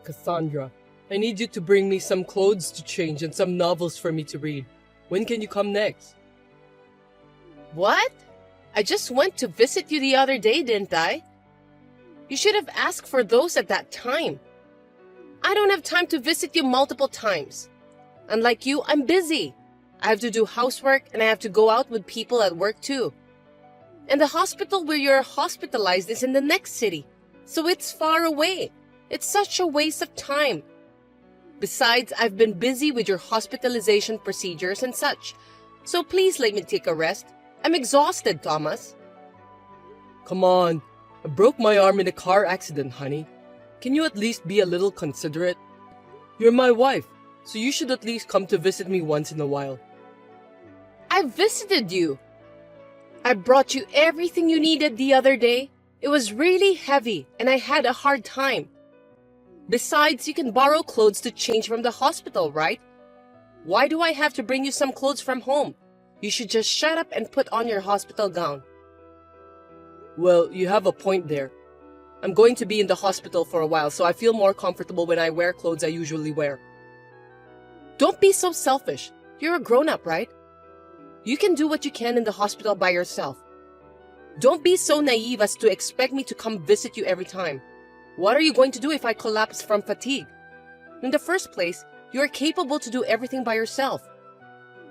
Cassandra, I need you to bring me some clothes to change and some novels for me to read. When can you come next? What? I just went to visit you the other day, didn't I? You should have asked for those at that time. I don't have time to visit you multiple times. Unlike you, I'm busy. I have to do housework and I have to go out with people at work too. And the hospital where you're hospitalized is in the next city, so it's far away. It's such a waste of time. Besides, I've been busy with your hospitalization procedures and such, so please let me take a rest. I'm exhausted, Thomas. Come on, I broke my arm in a car accident, honey. Can you at least be a little considerate? You're my wife, so you should at least come to visit me once in a while. I visited you. I brought you everything you needed the other day. It was really heavy and I had a hard time. Besides, you can borrow clothes to change from the hospital, right? Why do I have to bring you some clothes from home? You should just shut up and put on your hospital gown. Well, you have a point there. I'm going to be in the hospital for a while, so I feel more comfortable when I wear clothes I usually wear. Don't be so selfish. You're a grown-up, right? You can do what you can in the hospital by yourself. Don't be so naive as to expect me to come visit you every time. What are you going to do if I collapse from fatigue? In the first place, you are capable to do everything by yourself.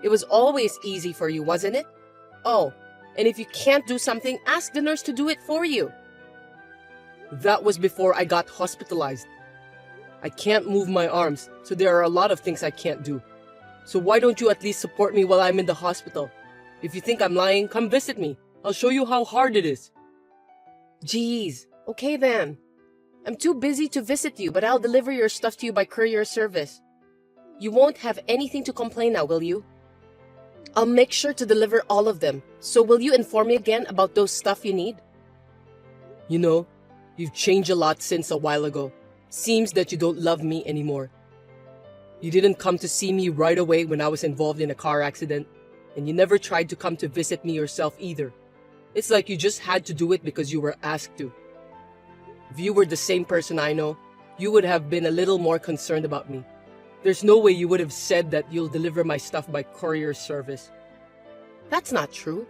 It was always easy for you, wasn't it? Oh, and if you can't do something, ask the nurse to do it for you. That was before I got hospitalized. I can't move my arms, so there are a lot of things I can't do. So why don't you at least support me while I'm in the hospital? If you think I'm lying, come visit me. I'll show you how hard it is. Geez, okay then. I'm too busy to visit you, but I'll deliver your stuff to you by courier service. You won't have anything to complain now, will you? I'll make sure to deliver all of them. So will you inform me again about those stuff you need? You know, you've changed a lot since a while ago. Seems that you don't love me anymore. You didn't come to see me right away when I was involved in a car accident, and you never tried to come to visit me yourself either. It's like you just had to do it because you were asked to. If you were the same person I know, you would have been a little more concerned about me. There's no way you would have said that you'll deliver my stuff by courier service. That's not true.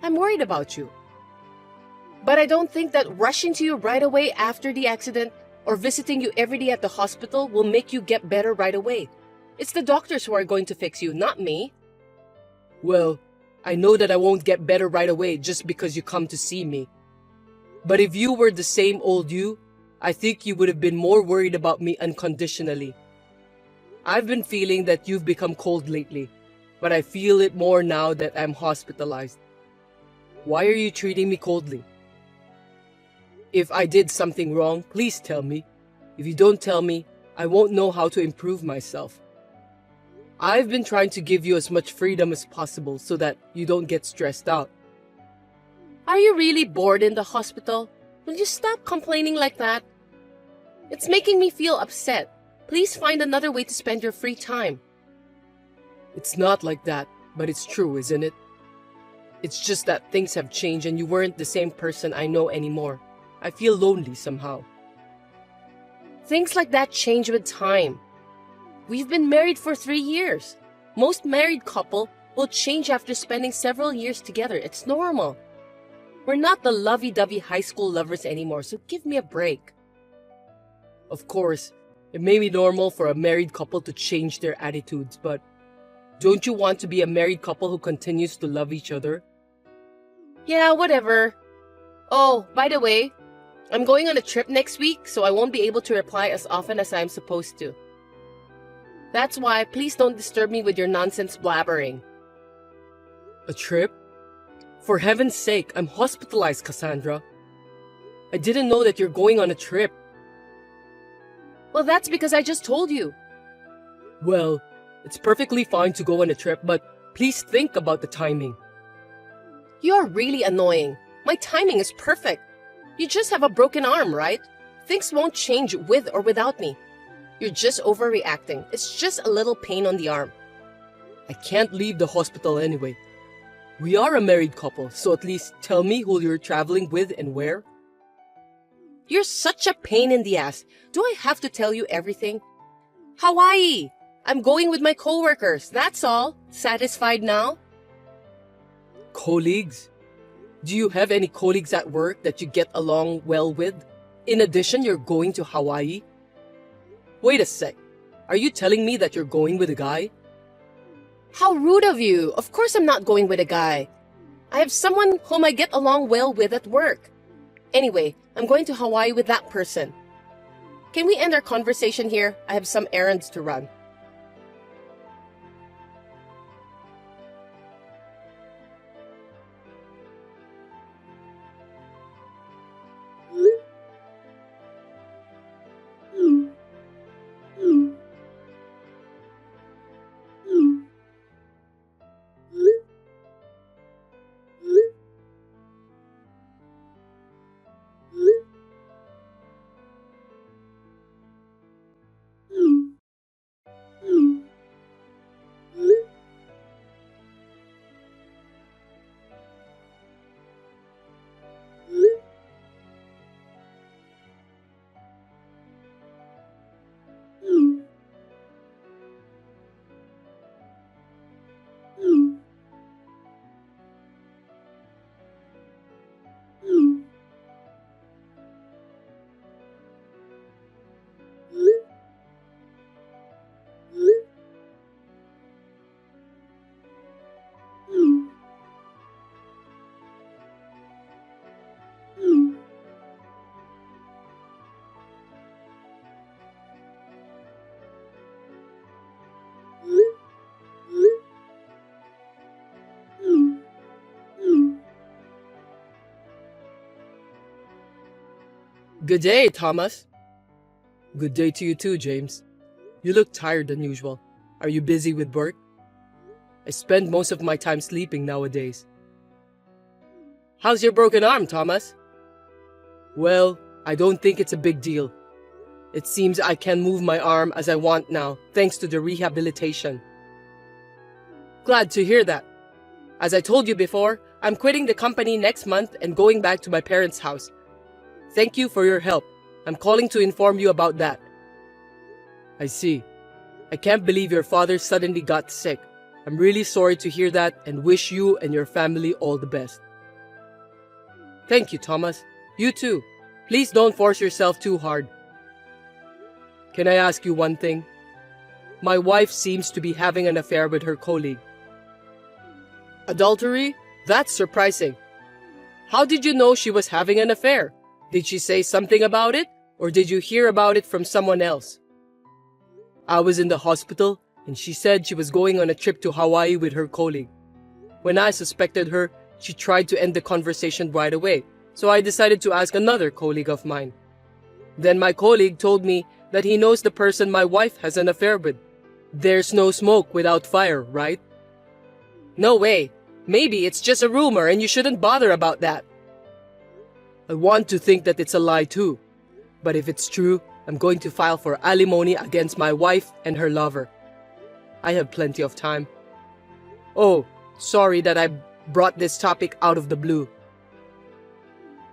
I'm worried about you. But I don't think that rushing to you right away after the accident or visiting you every day at the hospital will make you get better right away. It's the doctors who are going to fix you, not me. Well, I know that I won't get better right away just because you come to see me. But if you were the same old you, I think you would have been more worried about me unconditionally. I've been feeling that you've become cold lately, but I feel it more now that I'm hospitalized. Why are you treating me coldly? If I did something wrong, please tell me. If you don't tell me, I won't know how to improve myself. I've been trying to give you as much freedom as possible so that you don't get stressed out. Are you really bored in the hospital? Will you stop complaining like that? It's making me feel upset. Please find another way to spend your free time. It's not like that, but it's true, isn't it? It's just that things have changed and you weren't the same person I know anymore. I feel lonely somehow. Things like that change with time. We've been married for 3 years. Most married couple will change after spending several years together. It's normal. We're not the lovey-dovey high school lovers anymore, so give me a break. Of course, it may be normal for a married couple to change their attitudes, but don't you want to be a married couple who continues to love each other? Yeah, whatever. Oh, by the way, I'm going on a trip next week, so I won't be able to reply as often as I'm supposed to. That's why please don't disturb me with your nonsense blabbering. A trip? For heaven's sake, I'm hospitalized, Cassandra. I didn't know that you're going on a trip. Well, that's because I just told you. Well, it's perfectly fine to go on a trip, but please think about the timing. You're really annoying. My timing is perfect. You just have a broken arm, right? Things won't change with or without me. You're just overreacting. It's just a little pain on the arm. I can't leave the hospital anyway. We are a married couple, so at least tell me who you're traveling with and where. You're such a pain in the ass. Do I have to tell you everything? Hawaii! I'm going with my coworkers, that's all. Satisfied now? Colleagues? Do you have any colleagues at work that you get along well with? In addition, you're going to Hawaii? Wait a sec. Are you telling me that you're going with a guy? How rude of you! Of course I'm not going with a guy. I have someone whom I get along well with at work. Anyway, I'm going to Hawaii with that person. Can we end our conversation here? I have some errands to run. Good day, Thomas. Good day to you too, James. You look tired than usual. Are you busy with work? I spend most of my time sleeping nowadays. How's your broken arm, Thomas? Well, I don't think it's a big deal. It seems I can move my arm as I want now, thanks to the rehabilitation. Glad to hear that. As I told you before, I'm quitting the company next month and going back to my parents' house. Thank you for your help. I'm calling to inform you about that. I see. I can't believe your father suddenly got sick. I'm really sorry to hear that and wish you and your family all the best. Thank you, Thomas. You too. Please don't force yourself too hard. Can I ask you one thing? My wife seems to be having an affair with her colleague. Adultery? That's surprising. How did you know she was having an affair? Did she say something about it, or did you hear about it from someone else? I was in the hospital, and she said she was going on a trip to Hawaii with her colleague. When I suspected her, she tried to end the conversation right away, so I decided to ask another colleague of mine. Then my colleague told me that he knows the person my wife has an affair with. There's no smoke without fire, right? No way. Maybe it's just a rumor and you shouldn't bother about that. I want to think that it's a lie too. But if it's true, I'm going to file for alimony against my wife and her lover. I have plenty of time. Oh, sorry that I brought this topic out of the blue.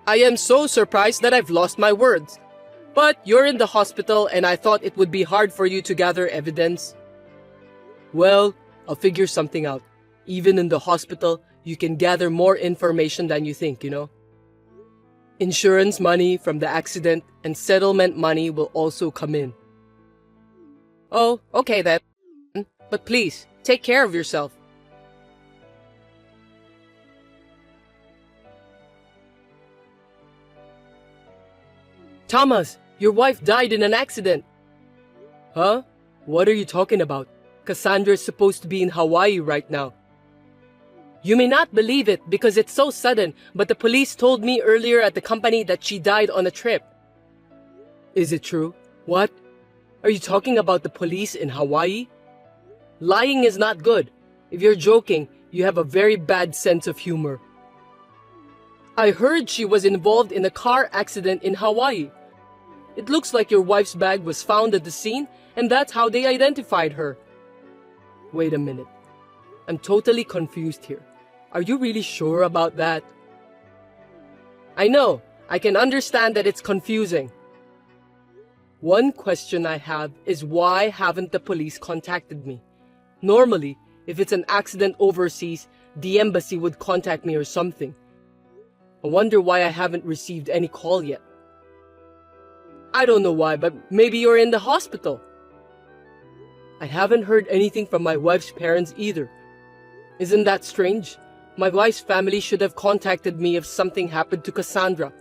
I am so surprised that I've lost my words. But you're in the hospital and I thought it would be hard for you to gather evidence. Well, I'll figure something out. Even in the hospital, you can gather more information than you think, you know. Insurance money from the accident and settlement money will also come in. Oh, okay then. But please, take care of yourself. Thomas, your wife died in an accident. Huh? What are you talking about? Cassandra is supposed to be in Hawaii right now. You may not believe it because it's so sudden, but the police told me earlier at the company that she died on a trip. Is it true? What? Are you talking about the police in Hawaii? Lying is not good. If you're joking, you have a very bad sense of humor. I heard she was involved in a car accident in Hawaii. It looks like your wife's bag was found at the scene, and that's how they identified her. Wait a minute. I'm totally confused here. Are you really sure about that? I know. I can understand that it's confusing. One question I have is why haven't the police contacted me? Normally, if it's an accident overseas, the embassy would contact me or something. I wonder why I haven't received any call yet. I don't know why, but maybe you're in the hospital. I haven't heard anything from my wife's parents either. Isn't that strange? My wife's family should have contacted me if something happened to Cassandra.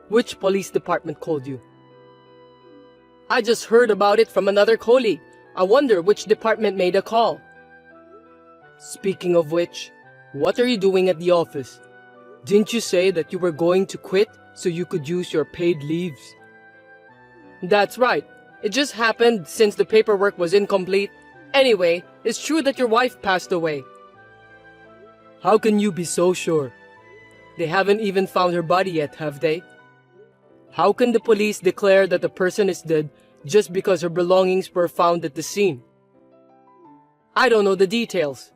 Which police department called you? I just heard about it from another colleague. I wonder which department made a call. Speaking of which, what are you doing at the office? Didn't you say that you were going to quit so you could use your paid leaves? That's right. It just happened since the paperwork was incomplete. Anyway, it's true that your wife passed away. How can you be so sure? They haven't even found her body yet, have they? How can the police declare that the person is dead just because her belongings were found at the scene? I don't know the details.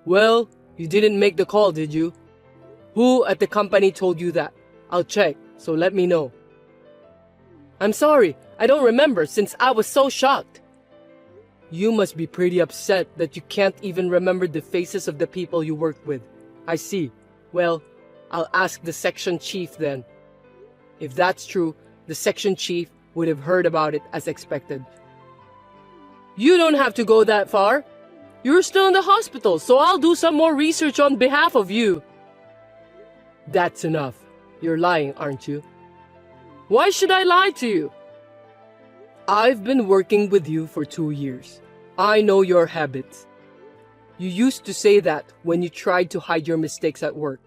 Well, you didn't make the call, did you? Who at the company told you that? I'll check, so let me know. I'm sorry, I don't remember since I was so shocked. You must be pretty upset that you can't even remember the faces of the people you worked with. I see. Well, I'll ask the section chief then. If that's true, the section chief would have heard about it as expected. You don't have to go that far. You're still in the hospital, so I'll do some more research on behalf of you. That's enough. You're lying, aren't you? Why should I lie to you? I've been working with you for 2 years. I know your habits. You used to say that when you tried to hide your mistakes at work.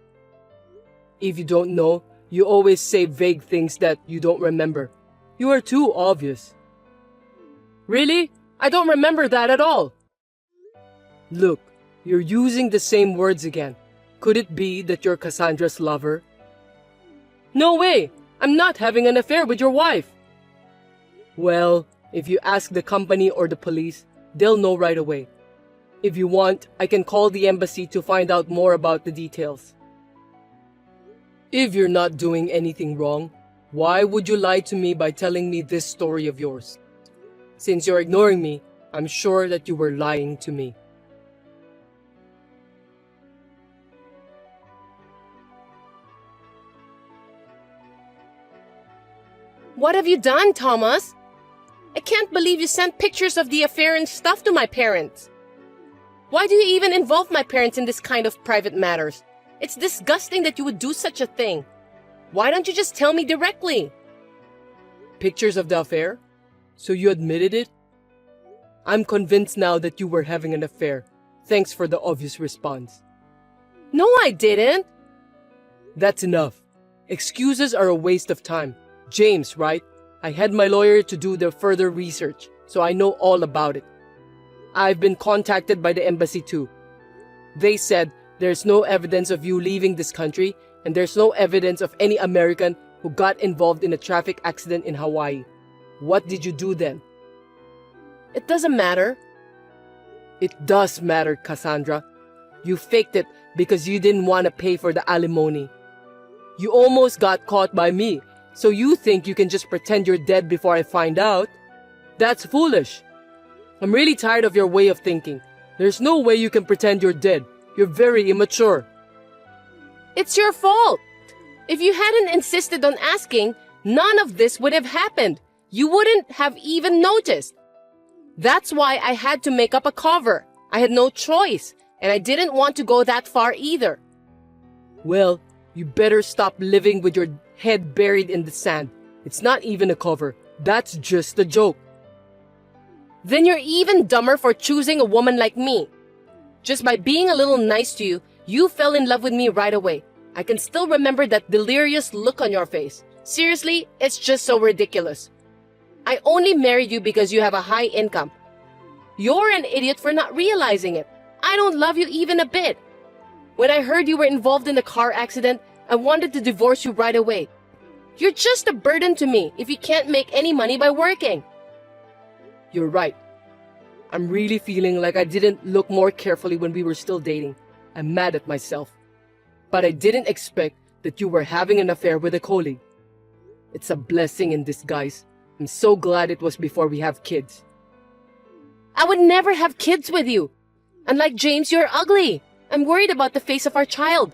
If you don't know, you always say vague things that you don't remember. You are too obvious. Really? I don't remember that at all. Look, you're using the same words again. Could it be that you're Cassandra's lover? No way! I'm not having an affair with your wife. Well, if you ask the company or the police, they'll know right away. If you want, I can call the embassy to find out more about the details. If you're not doing anything wrong, why would you lie to me by telling me this story of yours? Since you're ignoring me, I'm sure that you were lying to me. What have you done, Thomas? I can't believe you sent pictures of the affair and stuff to my parents. Why do you even involve my parents in this kind of private matters? It's disgusting that you would do such a thing. Why don't you just tell me directly? Pictures of the affair? So you admitted it? I'm convinced now that you were having an affair. Thanks for the obvious response. No, I didn't. That's enough. Excuses are a waste of time. James, right? I had my lawyer to do the further research, so I know all about it. I've been contacted by the embassy too. They said there's no evidence of you leaving this country, and there's no evidence of any American who got involved in a traffic accident in Hawaii. What did you do then? It doesn't matter. It does matter, Cassandra. You faked it because you didn't want to pay for the alimony. You almost got caught by me, so you think you can just pretend you're dead before I find out? That's foolish. I'm really tired of your way of thinking. There's no way you can pretend you're dead. You're very immature. It's your fault. If you hadn't insisted on asking, none of this would have happened. You wouldn't have even noticed. That's why I had to make up a cover. I had no choice, and I didn't want to go that far either. Well, you better stop living with your head buried in the sand. It's not even a cover. That's just a joke. Then you're even dumber for choosing a woman like me. Just by being a little nice to you, you fell in love with me right away. I can still remember that delirious look on your face. Seriously, it's just so ridiculous. I only married you because you have a high income. You're an idiot for not realizing it. I don't love you even a bit. When I heard you were involved in a car accident, I wanted to divorce you right away. You're just a burden to me if you can't make any money by working. You're right. I'm really feeling like I didn't look more carefully when we were still dating. I'm mad at myself. But I didn't expect that you were having an affair with a colleague. It's a blessing in disguise. I'm so glad it was before we have kids. I would never have kids with you. Unlike James, you're ugly. I'm worried about the face of our child.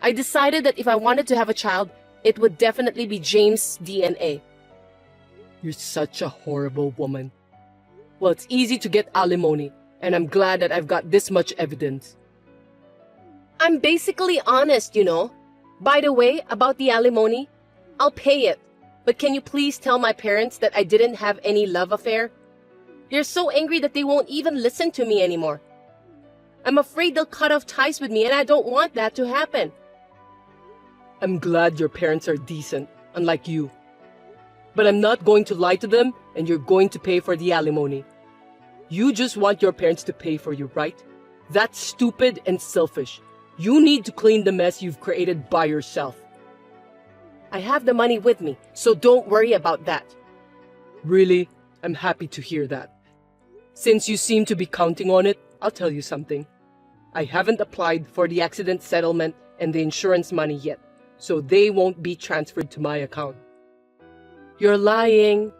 I decided that if I wanted to have a child, it would definitely be James' DNA. You're such a horrible woman. Well, it's easy to get alimony, and I'm glad that I've got this much evidence. I'm basically honest, you know. By the way, about the alimony, I'll pay it. But can you please tell my parents that I didn't have any love affair? They're so angry that they won't even listen to me anymore. I'm afraid they'll cut off ties with me, and I don't want that to happen. I'm glad your parents are decent, unlike you. But I'm not going to lie to them, and you're going to pay for the alimony. You just want your parents to pay for you, right? That's stupid and selfish. You need to clean the mess you've created by yourself. I have the money with me, so don't worry about that. Really? I'm happy to hear that. Since you seem to be counting on it, I'll tell you something. I haven't applied for the accident settlement and the insurance money yet, so they won't be transferred to my account. You're lying.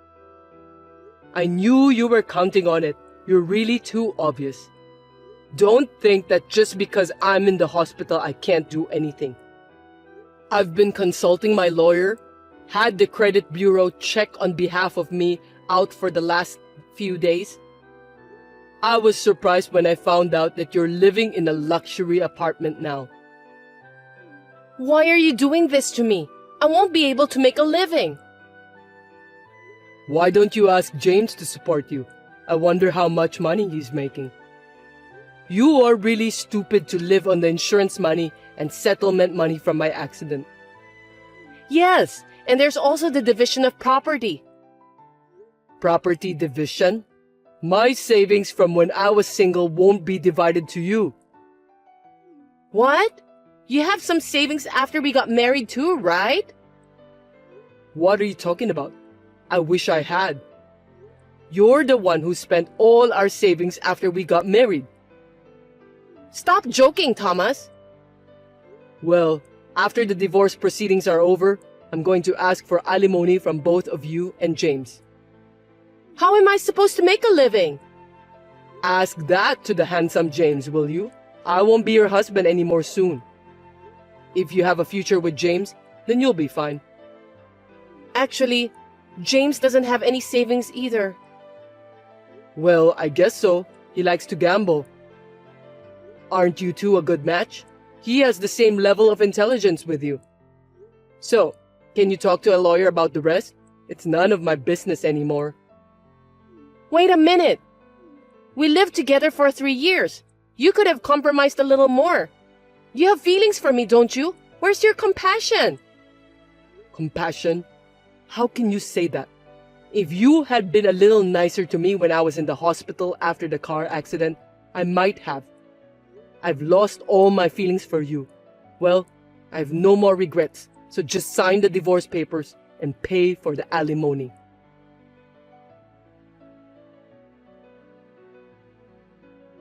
I knew you were counting on it. You're really too obvious. Don't think that just because I'm in the hospital I can't do anything. I've been consulting my lawyer, had the credit bureau check on behalf of me out for the last few days. I was surprised when I found out that you're living in a luxury apartment now. Why are you doing this to me? I won't be able to make a living. Why don't you ask James to support you? I wonder how much money he's making. You are really stupid to live on the insurance money and settlement money from my accident. Yes, and there's also the division of property. Property division? My savings from when I was single won't be divided to you. What? You have some savings after we got married too, right? What are you talking about? I wish I had. You're the one who spent all our savings after we got married. Stop joking, Thomas. Well, after the divorce proceedings are over, I'm going to ask for alimony from both of you and James. How am I supposed to make a living? Ask that to the handsome James, will you? I won't be your husband anymore soon. If you have a future with James, then you'll be fine. Actually, James doesn't have any savings either. Well, I guess so. He likes to gamble. Aren't you two a good match? He has the same level of intelligence with you. So, can you talk to a lawyer about the rest? It's none of my business anymore. Wait a minute. We lived together for 3 years. You could have compromised a little more. You have feelings for me, don't you? Where's your compassion? Compassion? How can you say that? If you had been a little nicer to me when I was in the hospital after the car accident, I might have. I've lost all my feelings for you. Well, I have no more regrets, so just sign the divorce papers and pay for the alimony.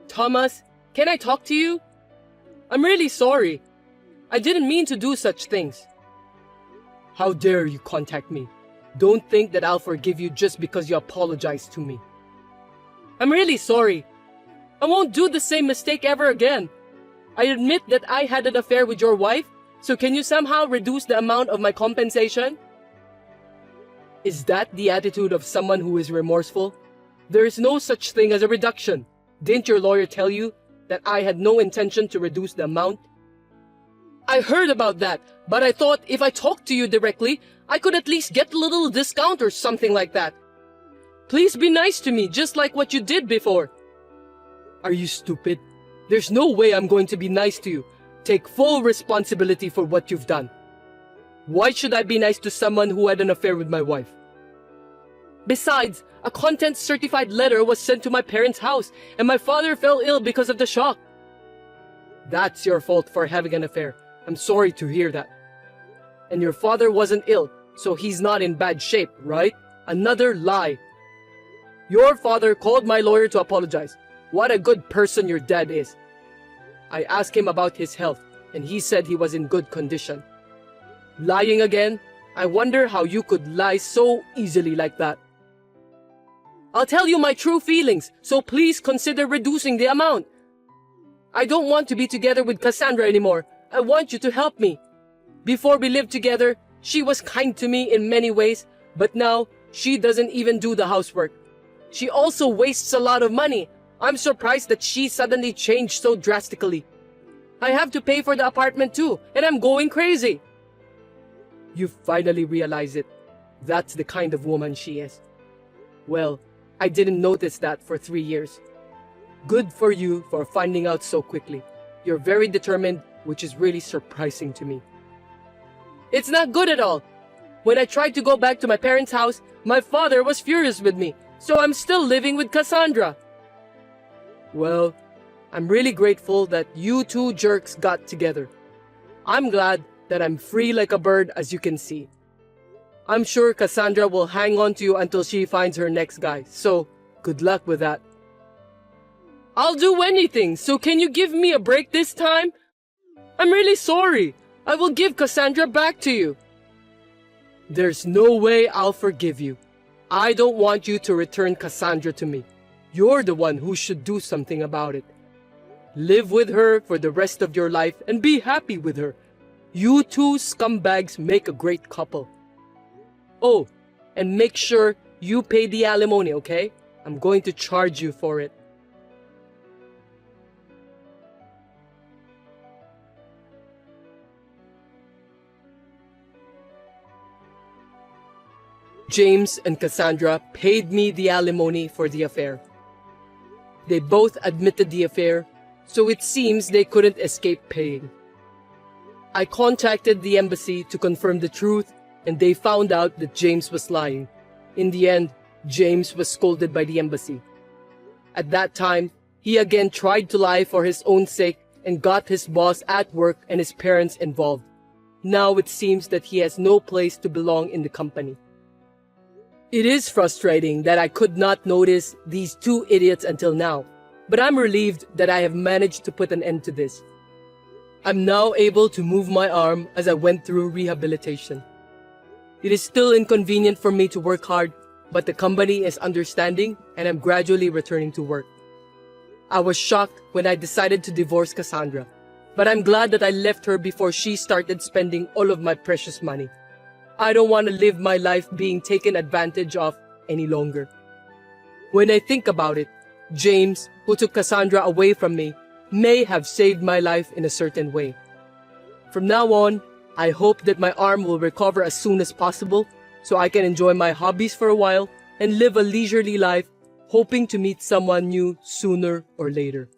Thomas, can I talk to you? I'm really sorry. I didn't mean to do such things. How dare you contact me? Don't think that I'll forgive you just because you apologized to me. I'm really sorry. I won't do the same mistake ever again. I admit that I had an affair with your wife, so can you somehow reduce the amount of my compensation? Is that the attitude of someone who is remorseful? There is no such thing as a reduction. Didn't your lawyer tell you that I had no intention to reduce the amount? I heard about that, but I thought if I talked to you directly, I could at least get a little discount or something like that. Please be nice to me, just like what you did before. Are you stupid? There's no way I'm going to be nice to you. Take full responsibility for what you've done. Why should I be nice to someone who had an affair with my wife? Besides, a contents-certified letter was sent to my parents' house, and my father fell ill because of the shock. That's your fault for having an affair. I'm sorry to hear that. And your father wasn't ill, so he's not in bad shape, right? Another lie. Your father called my lawyer to apologize. What a good person your dad is. I asked him about his health. and he said he was in good condition. Lying again? I wonder how you could lie so easily like that. I'll tell you my true feelings, so please consider reducing the amount. I don't want to be together with Cassandra anymore. I want you to help me. Before we lived together, she was kind to me in many ways, but now she doesn't even do the housework. She also wastes a lot of money. I'm surprised that she suddenly changed so drastically. I have to pay for the apartment too, and I'm going crazy. You finally realize it. That's the kind of woman she is. Well, I didn't notice that for 3 years. Good for you for finding out so quickly. You're very determined, which is really surprising to me. It's not good at all. When I tried to go back to my parents' house, my father was furious with me, so I'm still living with Cassandra. Well, I'm really grateful that you two jerks got together. I'm glad that I'm free like a bird, as you can see. I'm sure Cassandra will hang on to you until she finds her next guy, so good luck with that. I'll do anything, so can you give me a break this time? I'm really sorry. I will give Cassandra back to you. There's no way I'll forgive you. I don't want you to return Cassandra to me. You're the one who should do something about it. Live with her for the rest of your life and be happy with her. You two scumbags make a great couple. Oh, and make sure you pay the alimony, okay? I'm going to charge you for it. James and Cassandra paid me the alimony for the affair. They both admitted the affair, so it seems they couldn't escape paying. I contacted the embassy to confirm the truth, and they found out that James was lying. In the end, James was scolded by the embassy. At that time, he again tried to lie for his own sake and got his boss at work and his parents involved. Now it seems that he has no place to belong in the company. It is frustrating that I could not notice these two idiots until now, but I'm relieved that I have managed to put an end to this. I'm now able to move my arm as I went through rehabilitation. It is still inconvenient for me to work hard, but the company is understanding and I'm gradually returning to work. I was shocked when I decided to divorce Cassandra, but I'm glad that I left her before she started spending all of my precious money. I don't want to live my life being taken advantage of any longer. When I think about it, James, who took Cassandra away from me, may have saved my life in a certain way. From now on, I hope that my arm will recover as soon as possible so I can enjoy my hobbies for a while and live a leisurely life, hoping to meet someone new sooner or later.